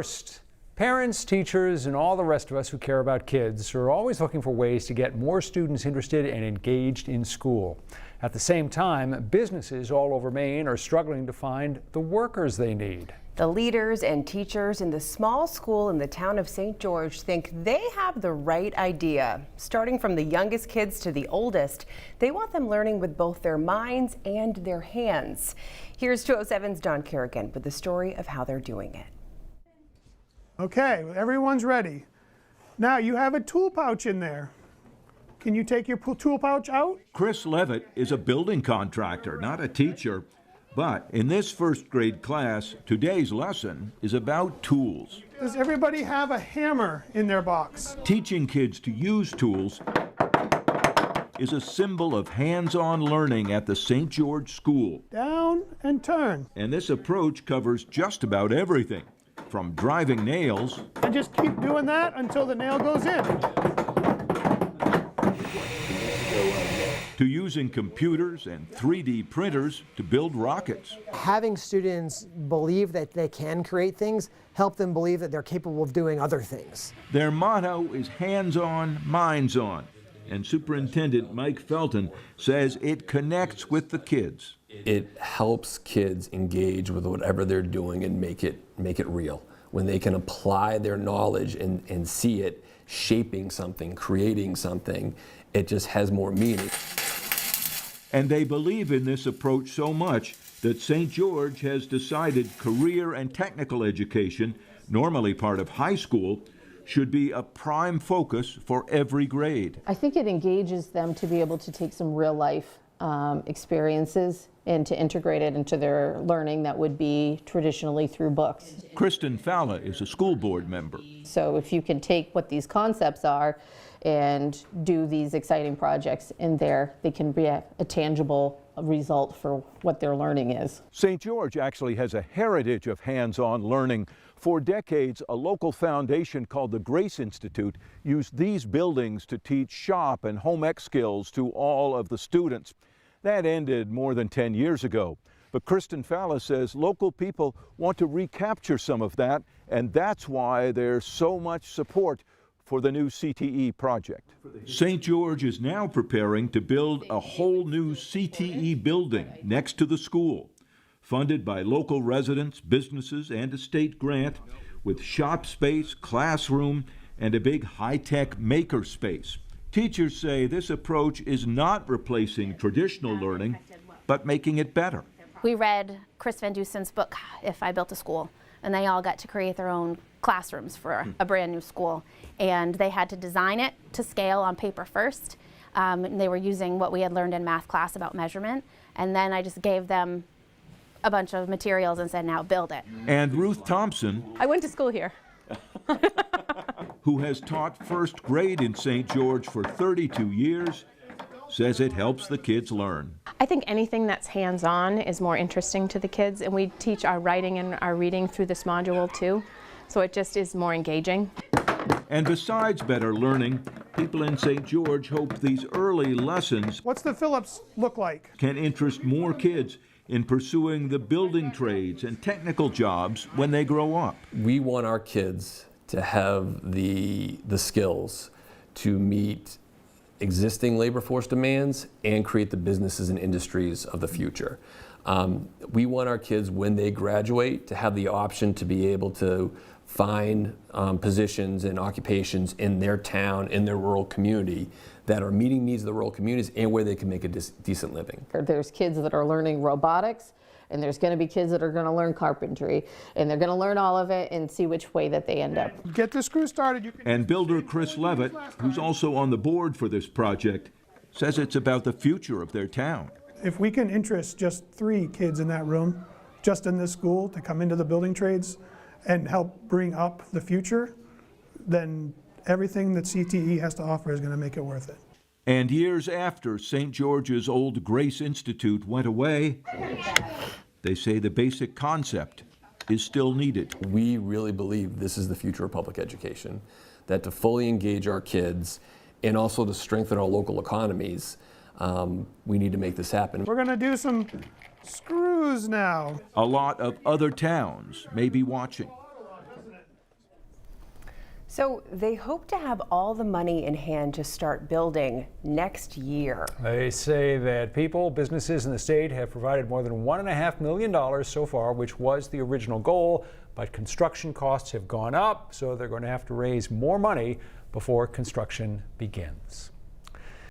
First, parents, teachers, and all the rest of us who care about kids are always looking for ways to get more students interested and engaged in school. At the same time, businesses all over Maine are struggling to find the workers they need. The leaders and teachers in the small school in the town of St. George think they have the right idea. Starting from the youngest kids to the oldest, they want them learning with both their minds and their hands. Here's 207's Don Kerrigan with the story of how they're doing it. Okay, everyone's ready. Now you have a tool pouch in there. Can you take your tool pouch out? Chris Levitt is a building contractor, not a teacher. But in this first grade class, today's lesson is about tools. Does everybody have a hammer in their box? Teaching kids to use tools is a symbol of hands-on learning at the St. George School. Down and turn. And this approach covers just about everything, from driving nails. And just keep doing that until the nail goes in. To using computers and 3D printers to build rockets. Having students believe that they can create things, help them believe that they're capable of doing other things. Their motto is hands-on, minds-on. And Superintendent Mike Felton says it connects with the kids. It helps kids engage with whatever they're doing and make it real. When they can apply their knowledge and see it shaping something, creating something, it just has more meaning. And they believe in this approach so much that St. George has decided career and technical education, normally part of high school, should be a prime focus for every grade. I think it engages them to be able to take some real life experiences and to integrate it into their learning that would be traditionally through books. Kristen Falla is a school board member. So if you can take what these concepts are and do these exciting projects in there, they can be a tangible result for what their learning is. St. George actually has a heritage of hands-on learning. For decades, a local foundation called the Grace Institute used these buildings to teach shop and home ec skills to all of the students. That ended more than 10 years ago. But Kristen Falla says local people want to recapture some of that, and that's why there's so much support for the new CTE project. St. George is now preparing to build a whole new CTE building next to the school, funded by local residents, businesses, and a state grant, with shop space, classroom, and a big high-tech maker space. Teachers say this approach is not replacing traditional learning, but making it better. We read Chris Van Dusen's book, If I Built a School, and they all got to create their own classrooms for a brand new school. And they had to design it to scale on paper first. And they were using what we had learned in math class about measurement. And then I just gave them a bunch of materials and said, now build it. And Ruth Thompson, I went to school here. who has taught first grade in St. George for 32 years, says it helps the kids learn. I think anything that's hands-on is more interesting to the kids, and we teach our writing and our reading through this module too, so it just is more engaging. And besides better learning, people in St. George hope these early lessons What's the Phillips look like? can interest more kids in pursuing the building trades and technical jobs when they grow up. We want our kids to have the skills to meet existing labor force demands and create the businesses and industries of the future. We want our kids, when they graduate, to have the option to be able to find positions and occupations in their town, in their rural community, that are meeting needs of the rural communities and where they can make a decent living. There's kids that are learning robotics, and there's going to be kids that are going to learn carpentry, and they're going to learn all of it and see which way that they end up. Get the screw started. And builder Chris Levitt, who's also on the board for this project, says it's about the future of their town. If we can interest just 3 kids in that room, just in this school, to come into the building trades and help bring up the future, then everything that CTE has to offer is going to make it worth it. And years after St. George's old Grace Institute went away, they say the basic concept is still needed. We really believe this is the future of public education, that to fully engage our kids and also to strengthen our local economies, we need to make this happen. We're going to do some screws now. A lot of other towns may be watching. So they hope to have all the money in hand to start building next year. They say that people, businesses in the state have provided more than $1.5 million so far, which was the original goal, but construction costs have gone up, so they're going to have to raise more money before construction begins.